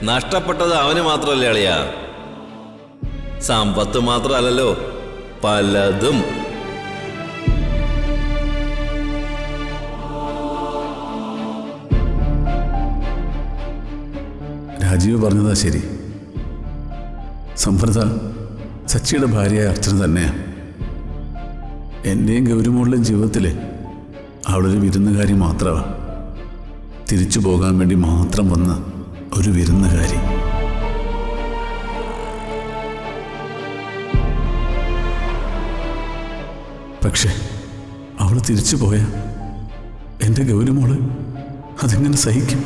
നഷ്ടപ്പെട്ടത് അവന് മാത്രമല്ലേ അളിയാ, സമ്പത്ത് മാത്രമല്ലല്ലോ, പലതും. രാജീവ് പറഞ്ഞതാ ശരി. സംവൃത സച്ചിയുടെ ഭാര്യയായ അർച്ചന തന്നെയാണ്. എൻ്റെയും ഗൗരിമോളുടെയും ജീവിതത്തിൽ അവളൊരു വിരുന്നുകാരി മാത്രമാണ്. തിരിച്ചു പോകാൻ വേണ്ടി മാത്രം വന്ന ഒരു വിരുന്നുകാരി. പക്ഷെ അവൾ തിരിച്ചു പോയ എൻ്റെ ഗൗരിമോള് അതെങ്ങനെ സഹിക്കും?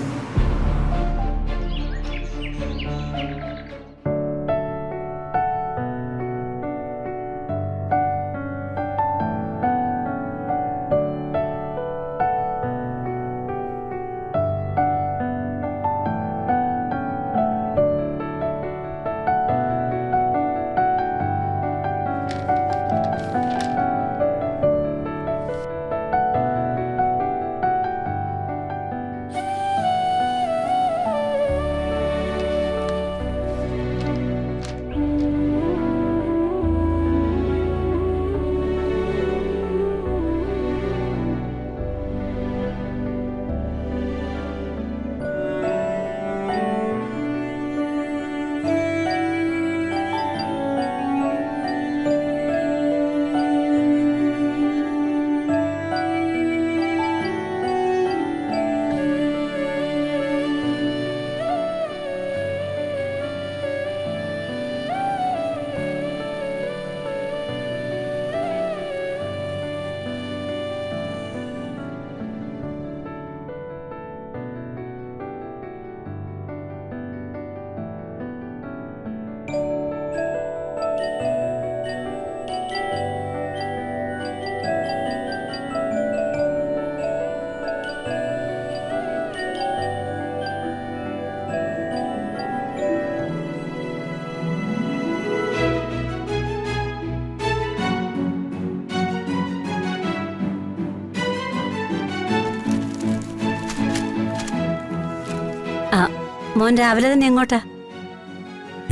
മോൻ രാവിലെ തന്നെ എങ്ങോട്ടാ?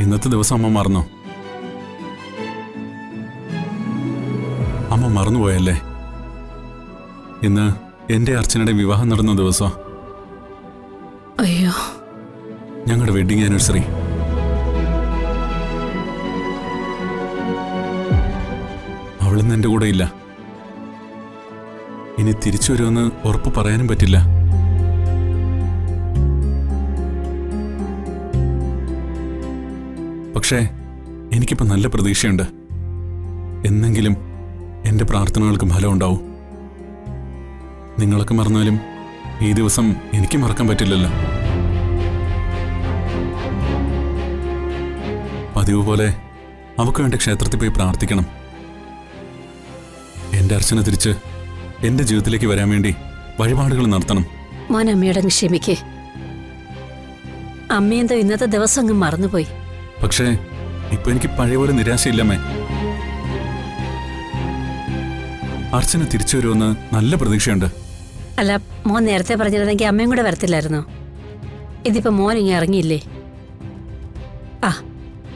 ഇന്നത്തെ ദിവസം അമ്മ മറന്നോ? അമ്മ മറന്നുപോയല്ലേ? ഇന്ന് എൻ്റെ അർച്ചനയുടെ വിവാഹം നടന്ന ദിവസം. അയ്യോ, ഞങ്ങളുടെ വെഡിങ് ആനിവേഴ്സറി. അവളിന്ന് എൻ്റെ കൂടെ ഇല്ല. ഇനി തിരിച്ചു വരുമെന്ന് ഉറപ്പ് പറയാനും പറ്റില്ല. പക്ഷേ എനിക്കിപ്പോൾ നല്ല പ്രതീക്ഷയുണ്ട്. എന്നെങ്കിലും എൻ്റെ പ്രാർത്ഥനകൾക്ക് ഫലം ഉണ്ടാവും. നിങ്ങളൊക്കെ മറന്നാലും ഈ ദിവസം എനിക്ക് മറക്കാൻ പറ്റില്ലല്ലോ. പതിവ് പോലെ അവൾക്ക് വേണ്ടി ക്ഷേത്രത്തിൽ പോയി പ്രാർത്ഥിക്കണം. എൻ്റെ അർച്ചന തിരിച്ച് എൻ്റെ ജീവിതത്തിലേക്ക് വരാൻ വേണ്ടി വഴിപാടുകൾ നടത്തണം. മോൻ അമ്മയോടങ്ങ് ക്ഷമിക്കേ. അമ്മയെന്തോ ഇന്നത്തെ ദിവസം അങ്ങ് മറന്നുപോയി. പക്ഷേ ഇപ്പൊ എനിക്ക് പഴയ പോലെ നിരാശയില്ലമ്മേ. അർച്ചന തിരിച്ചു വരുമെന്ന് നല്ല പ്രതീക്ഷയുണ്ട്. അല്ല, മോൻ നേരത്തെ പറഞ്ഞിരുന്നെങ്കിൽ അമ്മയും കൂടെ വരത്തില്ലായിരുന്നോ? ഇതിപ്പോ മോൻ ഇങ്ങനെ ഇറങ്ങിയില്ലേ?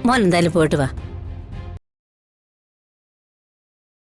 മോൻ എന്തായാലും പോയിട്ട് വാ.